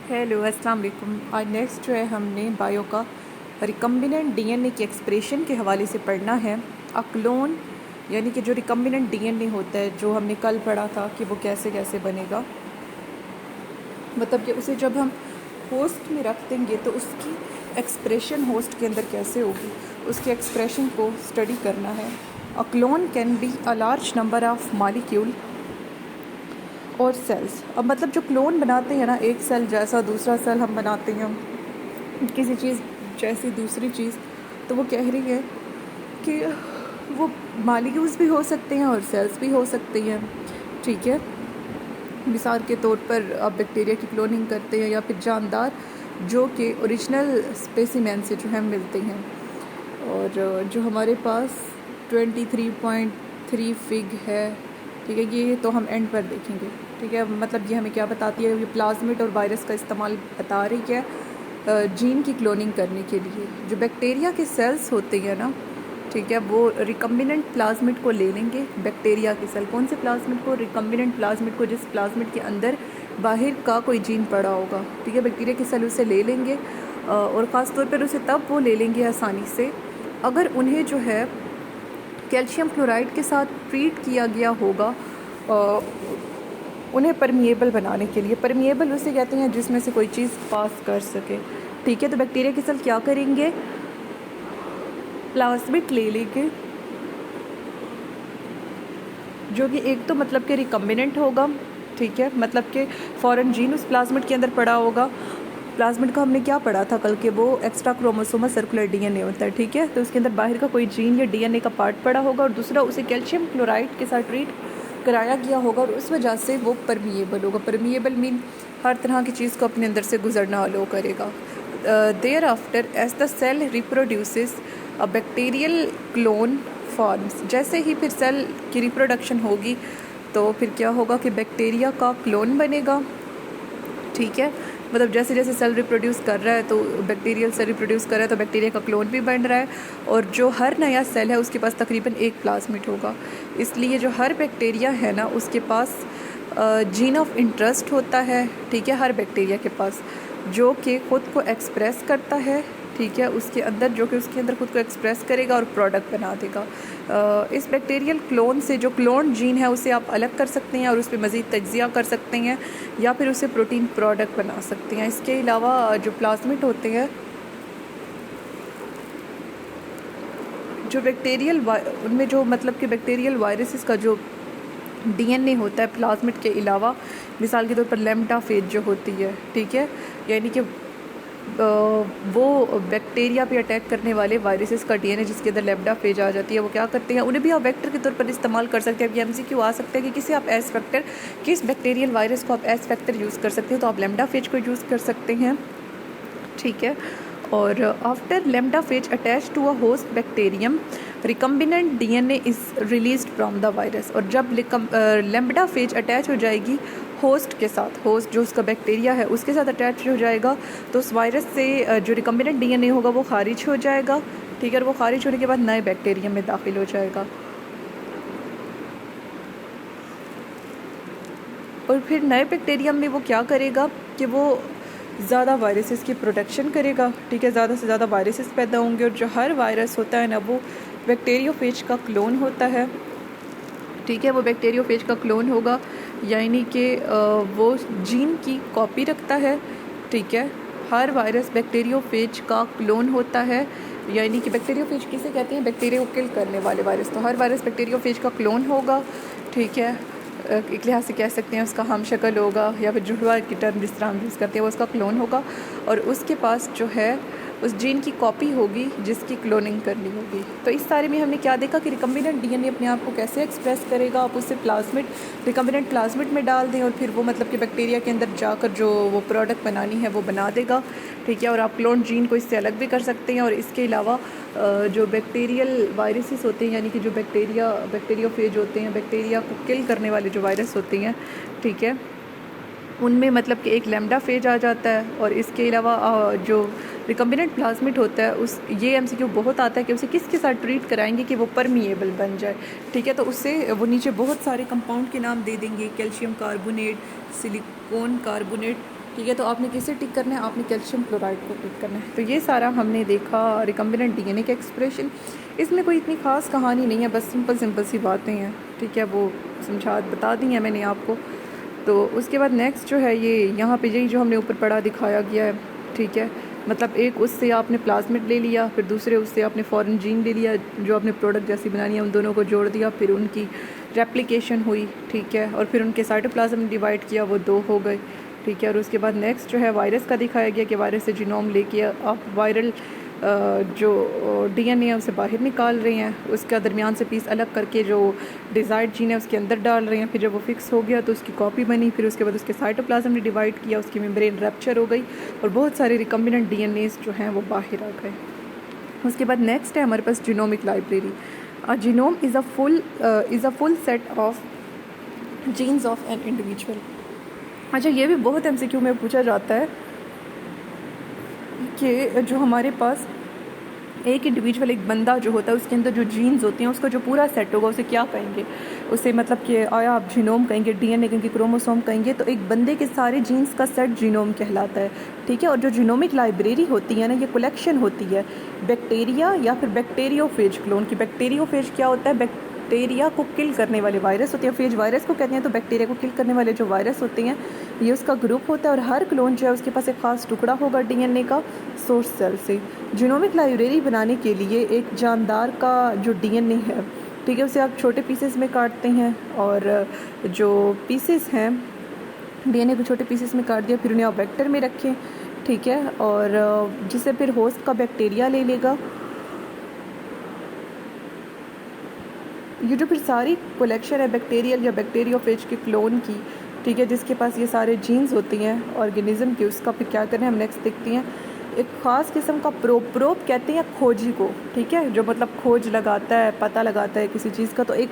Hello अस्सलाम वालेकुम। आज नेक्स्ट जो है हमने बायो का रिकम्बिनेंट डीएनए की एक्सप्रेशन के हवाले से पढ़ना है। क्लोन यानी कि जो रिकम्बिनेंट डीएनए होता है, जो हमने कल पढ़ा था कि वो कैसे कैसे बनेगा, मतलब कि उसे जब हम होस्ट में रख देंगे तो उसकी एक्सप्रेशन होस्ट के अंदर कैसे होगी, उसके एक्सप्रेशन को स्टडी करना है। Clone can be a large number of molecule और सेल्स। अब मतलब जो क्लोन बनाते हैं ना, एक सेल जैसा दूसरा सेल हम बनाते हैं, किसी चीज़ जैसी दूसरी चीज़, तो वो कह रही है कि वो मॉलिक्यूल्स भी हो सकते हैं और सेल्स भी हो सकती हैं। ठीक है, मिसाल के तौर पर आप बैक्टीरिया की क्लोनिंग करते हैं या फिर जानदार जो कि ओरिजिनल स्पेसिमेन से जो है मिलते हैं। और जो हमारे पास 23.3 फिग है, ठीक है, ये तो हम एंड पर देखेंगे। ठीक है, मतलब ये हमें क्या बताती है, ये प्लाज्मिड और वायरस का इस्तेमाल बता रही है जीन की क्लोनिंग करने के लिए। जो बैक्टीरिया के सेल्स होते हैं ना, ठीक है, वो रिकम्बिनेंट प्लाज्मिड को ले लेंगे। बैक्टीरिया के सेल कौन से प्लाज्मिड को? रिकम्बिनेंट प्लाज्मिड को, जिस प्लाज्मिड के अंदर बाहर का कोई जीन पड़ा होगा। ठीक है, बैक्टीरिया के सेल उसे ले लेंगे और ख़ास तौर पर उसे तब वो ले लेंगे आसानी से अगर उन्हें जो है कैल्शियम क्लोराइड के साथ ट्रीट किया गया होगा उन्हें परमिएबल बनाने के लिए। परमिएबल उसे कहते हैं जिसमें से कोई चीज़ पास कर सके। ठीक है, तो बैक्टीरिया के सेल क्या करेंगे, प्लाज्मिड ले लेंगे जो कि एक तो मतलब कि रिकम्बिनेंट होगा। ठीक है, मतलब कि फॉरेन जीन उस प्लाज्मिड के अंदर पड़ा होगा। प्लाज्मिड का हमने क्या पढ़ा था कल के, वो एक्स्ट्रा क्रोमोसोमल सर्कुलर डीएनए होता है। ठीक है, तो उसके अंदर बाहर का कोई जीन या डीएनए का पार्ट पड़ा होगा और दूसरा उसे कैल्शियम क्लोराइड के साथ ट्रीट कराया गया होगा और उस वजह से वो परमिएबल होगा। परमिएबल मीन हर तरह की चीज़ को अपने अंदर से गुजरना अलो करेगा। Thereafter as the cell reproduces a bacterial clone forms. जैसे ही फिर सेल की रिप्रोडक्शन होगी तो फिर क्या होगा कि बैक्टीरिया का क्लोन बनेगा। ठीक है, मतलब जैसे जैसे सेल रिप्रोड्यूस कर रहा है तो बैक्टीरियल सेल रिप्रोड्यूस कर रहा है तो बैक्टीरिया का क्लोन भी बन रहा है और जो हर नया सेल है उसके पास तकरीबन एक प्लाज्मिड होगा। इसलिए जो हर बैक्टीरिया है ना, उसके पास जीन ऑफ इंटरेस्ट होता है। ठीक है, हर बैक्टीरिया के पास, जो कि ख़ुद को एक्सप्रेस करता है। ठीक है, उसके अंदर जो कि उसके अंदर खुद को एक्सप्रेस करेगा और प्रोडक्ट बना देगा। इस बैक्टीरियल क्लोन से जो क्लोन जीन है उसे आप अलग कर सकते हैं और उस पर मज़ीद तज्ज़िया कर सकते हैं या फिर उसे प्रोटीन प्रोडक्ट बना सकते हैं। इसके अलावा जो प्लाज्मिड होते हैं, जो बैक्टीरियल उनमें जो मतलब कि बैक्टीरियल वायरसेस का जो डीएनए होता है प्लाज्मिड के अलावा, मिसाल के तौर पर लैम्ब्डा फेज जो होती है, ठीक है, यानी कि वो बैक्टीरिया पे अटैक करने वाले वायरसेस का डीएनए जिसके अंदर लैम्ब्डा फेज आ जाती है, वो क्या करते हैं, उन्हें भी आप वेक्टर के तौर पर इस्तेमाल कर सकते हैं। अब ये एमसीक्यू आ सकता है कि किसी आप एस फैक्टर, किस बैक्टीरियल वायरस को आप एस फैक्टर यूज़ कर सकते हो, तो आप लैम्ब्डा फेज को यूज़ कर सकते हैं। ठीक है, और after lambda phage attach to a host bacterium recombinant DNA is released from the virus. और जब लैम्ब्डा फेज अटैच हो जाएगी होस्ट के साथ, होस्ट जो उसका बैक्टीरिया है उसके साथ अटैच हो जाएगा, तो उस वायरस से जो रिकम्बिनेंट डीएनए होगा वो खारिज हो जाएगा। ठीक है, और वो खारिज होने के बाद नए बैक्टीरियम में दाखिल हो जाएगा और फिर नए बैक्टीरियम में वो क्या करेगा कि वो ज़्यादा वायरसेस की प्रोटेक्शन करेगा। ठीक है, ज़्यादा से ज़्यादा वायरसेस पैदा होंगे और जो हर वायरस होता है ना, वो बैक्टीरियोफेज का क्लोन होता है। ठीक है, वो बैक्टीरियोफेज का क्लोन होगा, यानी कि वो जीन की कॉपी रखता है। ठीक है, हर वायरस बैक्टीरियोफेज का क्लोन होता है, यानी कि बैक्टीरियोफेज किसे कहते हैं, बैक्टीरिया को किल करने वाले वायरस। तो हर वायरस बैक्टीरियोफेज का क्लोन होगा। ठीक है, एक लिहाज से कह सकते हैं उसका हम शक्ल होगा या फिर जुड़वा की टर्म जिस तरह हम यूज़ करते हैं वो उसका क्लोन होगा और उसके पास जो है उस जीन की कॉपी होगी जिसकी क्लोनिंग करनी होगी। तो इस सारे में हमने क्या देखा कि रिकम्बिनेंट डीएनए अपने आप को कैसे एक्सप्रेस करेगा। आप उसे प्लाज्मिड, रिकम्बिनेंट प्लाज्मिड में डाल दें और फिर वो मतलब कि बैक्टीरिया के अंदर जाकर जो वो प्रोडक्ट बनानी है वो बना देगा। ठीक है, और आप क्लोन जीन को इससे अलग भी कर सकते हैं। और इसके अलावा जो बैक्टीरियल वायरसेस होते हैं, यानी कि जो बैक्टीरियोफेज होते हैं, बैक्टीरिया को किल करने वाले जो वायरस होते हैं, ठीक है, उनमें मतलब कि एक लैम्ब्डा फेज आ जाता है। और इसके अलावा जो रिकम्बिनेंट प्लाज्मिड होता है, उस ये एमसीक्यू बहुत आता है कि उसे किसके साथ ट्रीट कराएंगे कि वो परमिएबल बन जाए। ठीक है, तो उससे वो नीचे बहुत सारे कंपाउंड के नाम दे देंगे, कैल्शियम कार्बोनेट, सिलिकॉन कार्बोनेट, ठीक है। तो आपने किसे टिक करना है, आपने कैल्शियम क्लोराइड को टिक करना है। तो ये सारा हमने देखा रिकम्बिनेंट डीएनए का एक्सप्रेशन। इसमें कोई इतनी ख़ास कहानी नहीं है, बस सिंपल सी बातें हैं, ठीक है। वो बता दी हैं मैंने आपको। तो उसके बाद नेक्स्ट जो है ये यहाँ पे यही जो हमने ऊपर पढ़ा दिखाया गया है, ठीक है। मतलब एक उससे आपने प्लाज्मिड ले लिया, फिर दूसरे उससे आपने फॉरेन जीन ले लिया, जो आपने प्रोडक्ट जैसी बनानी है उन दोनों को जोड़ दिया, फिर उनकी रेप्लिकेशन हुई, ठीक है। और फिर उनके साइटोप्लाज्म डिवाइड किया, वो 2 हो गए, ठीक है। और उसके बाद नेक्स्ट जो है वायरस का दिखाया गया कि वायरस से जीनोम लेके आप वायरल जो डीएनए है उसे बाहर निकाल रहे हैं, उसका दरमियान से पीस अलग करके जो डिज़ायर्ड जीन है उसके अंदर डाल रहे हैं। फिर जब वो फिक्स हो गया तो उसकी कॉपी बनी, फिर उसके बाद उसके साइटोप्लाज्म ने डिवाइड किया, उसकी मेम्ब्रेन रप्चर हो गई और बहुत सारे रिकम्बिनेंट डीएनएस जो हैं वो बाहर आ गए। उसके बाद नेक्स्ट है हमारे पास genomic library. Genome is a full set of genes of an individual. अच्छा, ये भी बहुत एमसीक्यू में पूछा जाता है कि जो हमारे पास एक इंडिविजुअल, एक बंदा जो होता है उसके अंदर जो जीन्स होते हैं उसका जो पूरा सेट होगा उसे क्या कहेंगे। उसे मतलब कि आया आप जीनोम कहेंगे, डीएनए कहेंगे, क्रोमोसोम कहेंगे। तो एक बंदे के सारे जीन्स का सेट जीनोम कहलाता है, ठीक है। और जो जीनोमिक लाइब्रेरी होती है ना, ये कलेक्शन होती है बैक्टीरिया या फिर बैक्टीरियोफेज क्लोन की। बैक्टीरियोफेज क्या होता है, बैक्टीरिया को किल करने वाले वायरस होते हैं, फेज वायरस को कहते हैं। तो बैक्टीरिया को किल करने वाले जो वायरस होते हैं ये उसका ग्रुप होता है, और हर क्लोन जो है उसके पास एक ख़ास टुकड़ा होगा डीएनए का सोर्स सेल से। जीनोमिक लाइब्रेरी बनाने के लिए एक जानदार का जो डीएनए है, ठीक है, उसे आप छोटे पीसेस में काटते हैं, और जो पीसेस हैं डीएनए को छोटे पीसेस में काट दिया, फिर उन्हें आप वेक्टर में रखें, ठीक है। और जिसे फिर होस्ट का बैक्टीरिया ले लेगा। ये जो फिर सारी कलेक्शन है बैक्टीरियल या बैक्टीरियोफेज के क्लोन की, ठीक है, जिसके पास ये सारे जीन्स होती हैं ऑर्गेनिज्म के, उसका फिर क्या करें हम नेक्स्ट देखते हैं। एक ख़ास किस्म का प्रोब कहते हैं खोजी को, ठीक है, जो मतलब खोज लगाता है, पता लगाता है किसी चीज़ का। तो एक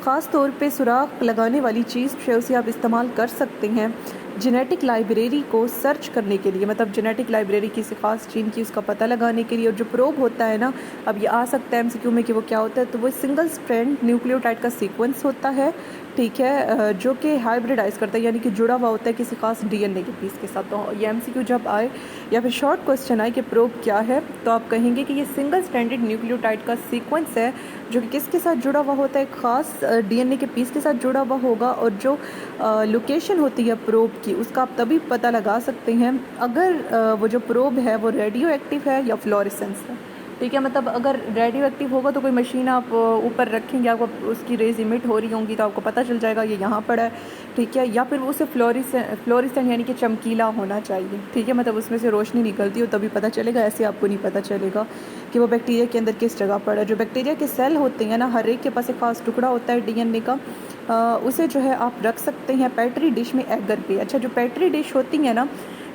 ख़ास तौर पे सुराख लगाने वाली चीज़ है, उसे आप इस्तेमाल कर सकते हैं जेनेटिक लाइब्रेरी को सर्च करने के लिए। मतलब जेनेटिक लाइब्रेरी किसी ख़ास जीन की उसका पता लगाने के लिए। और जो प्रोब होता है ना, अब ये आ सकता है एमसीक्यू में कि वो क्या होता है, तो वो सिंगल स्ट्रैंड न्यूक्लियोटाइड का सीक्वेंस होता है, ठीक है, जो कि हाइब्रिडाइज करता है, यानी कि जुड़ा हुआ होता है किसी खास डीएनए के पीस के साथ। तो ये एमसीक्यू जब आए या फिर शॉर्ट क्वेश्चन आए कि प्रोब क्या है, तो आप कहेंगे कि ये सिंगल स्ट्रैंडेड न्यूक्लियोटाइड का सीक्वेंस है जो कि किसके साथ जुड़ा हुआ होता है, एक ख़ास डीएनए के पीस के साथ जुड़ा हुआ होगा। और जो लोकेशन होती है प्रोब की, उसका आप तभी पता लगा सकते हैं अगर वो जो प्रोब है वो रेडियो एक्टिव है या फ्लोरेसेंस है, ठीक है। मतलब अगर रेडियो एक्टिव होगा तो कोई मशीन आप ऊपर रखेंगे, आपको उसकी रेज इमिट हो रही होंगी तो आपको पता चल जाएगा ये यहाँ पड़ा है, ठीक है। या फिर उसे फ्लोरिसेंट यानी कि चमकीला होना चाहिए, ठीक है, मतलब उसमें से रोशनी निकलती हो तभी पता चलेगा, ऐसे आपको नहीं पता चलेगा कि वो बैक्टीरिया के अंदर किस जगह पड़ा है। जो बैक्टीरिया के सेल होते हैं ना, हर एक के पास एक खास टुकड़ा होता है डीएनए का, उसे जो है आप रख सकते हैं पेट्री डिश में एगर पे। अच्छा, जो पेट्री डिश होती है ना,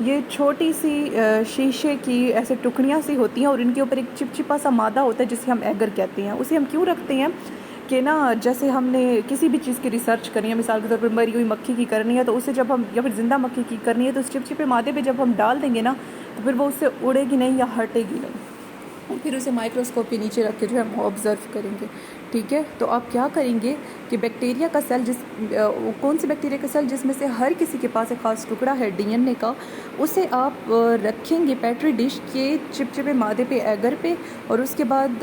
ये छोटी सी शीशे की ऐसे टुकड़ियाँ सी होती हैं और इनके ऊपर एक चिपचिपा सा मादा होता है जिसे हम एगर कहते हैं। उसे हम क्यों रखते हैं कि ना, जैसे हमने किसी भी चीज़ की रिसर्च करनी है, मिसाल के तौर पर मरी हुई मक्खी की करनी है, तो उसे जब हम, या फिर ज़िंदा मक्खी की करनी है, तो उस चिपचिपे मादे पे जब हम डाल देंगे ना, तो फिर वो उससे उड़ेगी नहीं या हटेगी नहीं। फिर उसे माइक्रोस्कोप के नीचे रख के जो है हम ऑब्ज़र्व करेंगे, ठीक है। तो आप क्या करेंगे कि बैक्टीरिया का सेल, कौन से बैक्टीरिया का सेल जिसमें से हर किसी के पास एक खास टुकड़ा है डीएनए का, उसे आप रखेंगे पेट्री डिश के चिपचिपे मादे पे, एगर पे। और उसके बाद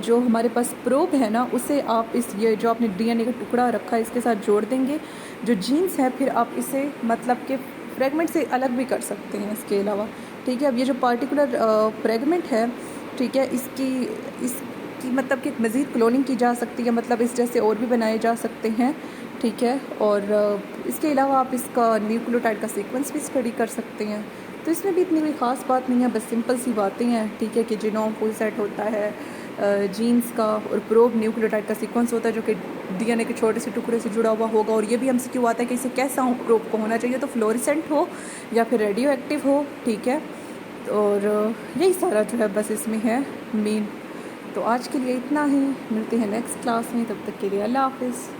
जो हमारे पास प्रोब है ना, उसे आप ये जो आपने डीएनए का टुकड़ा रखा है इसके साथ जोड़ देंगे। जो जीन्स है फिर आप इसे मतलब के फ्रेगमेंट से अलग भी कर सकते हैं इसके अलावा, ठीक है। अब ये जो पार्टिकुलर फ्रेगमेंट है, ठीक है, इसकी मतलब कि मज़ीद क्लोनिंग की जा सकती है, मतलब इस जैसे और भी बनाए जा सकते हैं, ठीक है। और इसके अलावा आप इसका न्यूक्लियोटाइड का सीक्वेंस भी स्टडी कर सकते हैं। तो इसमें भी इतनी कोई ख़ास बात नहीं है, बस सिंपल सी बातें हैं, ठीक है, कि जीनोम फुल सेट होता है जीन्स का, और प्रोब न्यूक्लियोटाइड का सीक्वेंस होता है जो कि डीएनए के छोटे से टुकड़े से जुड़ा हुआ होगा। और ये भी हमसे क्यों आता है कि इसे कैसा प्रोब को होना चाहिए, तो फ्लोरेसेंट हो या फिर रेडियो एक्टिव हो, ठीक है। और यही सारा जो है बस इसमें है मेन। तो आज के लिए इतना ही, मिलते हैं नेक्स्ट क्लास में, तब तक के लिए अल्लाह हाफ़िज़।